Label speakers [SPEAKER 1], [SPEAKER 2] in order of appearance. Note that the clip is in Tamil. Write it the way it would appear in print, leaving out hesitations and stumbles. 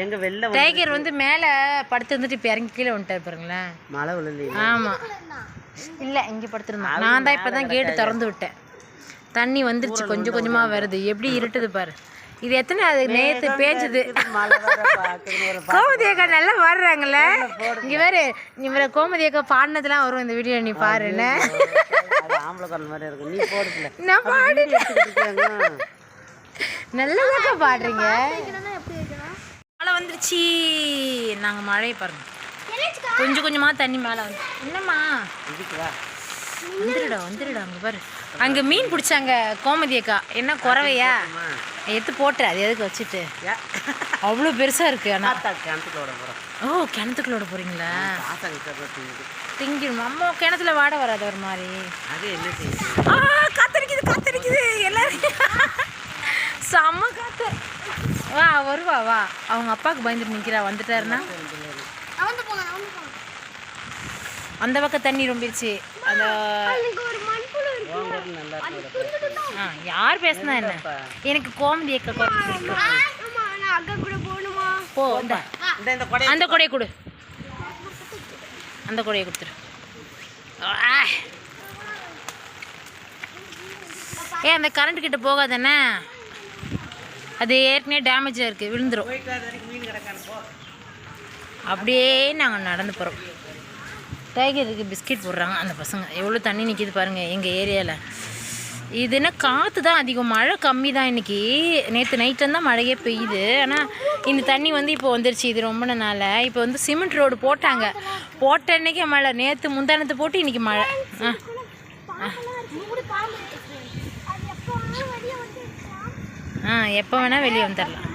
[SPEAKER 1] எங்க வெள்ள
[SPEAKER 2] டைகர் வந்து மேலே படுத்து வந்துட்டு இப்போ இறங்கி கீழே வந்துட்டார் பாருங்களேன்.
[SPEAKER 1] மழை விழலையே.
[SPEAKER 2] ஆமாம், இல்லை இங்கே படுத்துருந்தான். நான் தான் இப்போ தான் கேட்டு திறந்து விட்டேன். தண்ணி வந்துருச்சு, கொஞ்சம் கொஞ்சமாக வருது. எப்படி இருட்டுது பாரு. இது எத்தனை அது நேற்று பேஞ்சுது. கோமதி அக்கா நல்லா பாடுறாங்கல்ல. இங்கே வேறு இவரை கோமதி அக்கா பாடினதுலாம் வரும் இந்த வீடியோ. நீ பாருன்னு நான் பாடுறேன். நல்லதாக்கா பாடுறீங்க. மழை வந்துருச்சு. நாங்கள் மழையை பாருங்க. கொஞ்சம் கொஞ்சமாக தண்ணி மேலே வந்து. என்னம்மா வந்துடுடா அங்கே பாரு. அங்கே மீன் பிடிச்சாங்க கோமதி அக்கா. என்ன குறவையா எடுத்து போட்டு அது எதுக்கு வச்சுட்டு அவ்வளோ பெருசாக இருக்குது. ஆனால் ஓ கிணத்துக்குள்ளோட போகிறீங்களா? திங்கிடும் அம்மா. கிணத்துல வாட வராது ஒரு மாதிரி. காத்தடிக்குது எல்லாரும். செம்ம காத்து. வா வருவா வா. அவங்க அப்பாவுக்கு பயந்துட்டு நிற்கிறா. வந்துட்டாருன்னா அந்த பக்கம் தண்ணி ரொம்பிடுச்சு. அந்த யார் பேசுனா என்ன? எனக்கு கோமதி அக்கா போ. அந்த கொடையை கொடு. அந்த கொடையை கொடுத்துரு. அந்த கரண்ட் கிட்ட போகாதானே? அது ஏற்கனவே டேமேஜாக இருக்குது, விழுந்துடும். அப்படியே நாங்கள் நடந்து போகிறோம். டைகருக்கு பிஸ்கெட் போடுறாங்க அந்த பசங்க. எவ்வளோ தண்ணி நிற்கிது பாருங்கள் எங்கள் ஏரியாவில். இதுன்னா காற்று தான் அதிகம், மழை கம்மி தான் இன்றைக்கி. நேற்று நைட்லேருந்து மழையே பெய்யுது. ஆனால் இந்த தண்ணி வந்து இப்போ வந்துருச்சு. இது ரொம்ப நாள். இப்போ வந்து சிமெண்ட் ரோடு போட்டாங்க. போட்ட அன்றைக்கே மழை. நேற்று முந்தானத்து போட்டு இன்றைக்கி மழை. எப்போ வேணால் வெளியே வந்துடலாம்.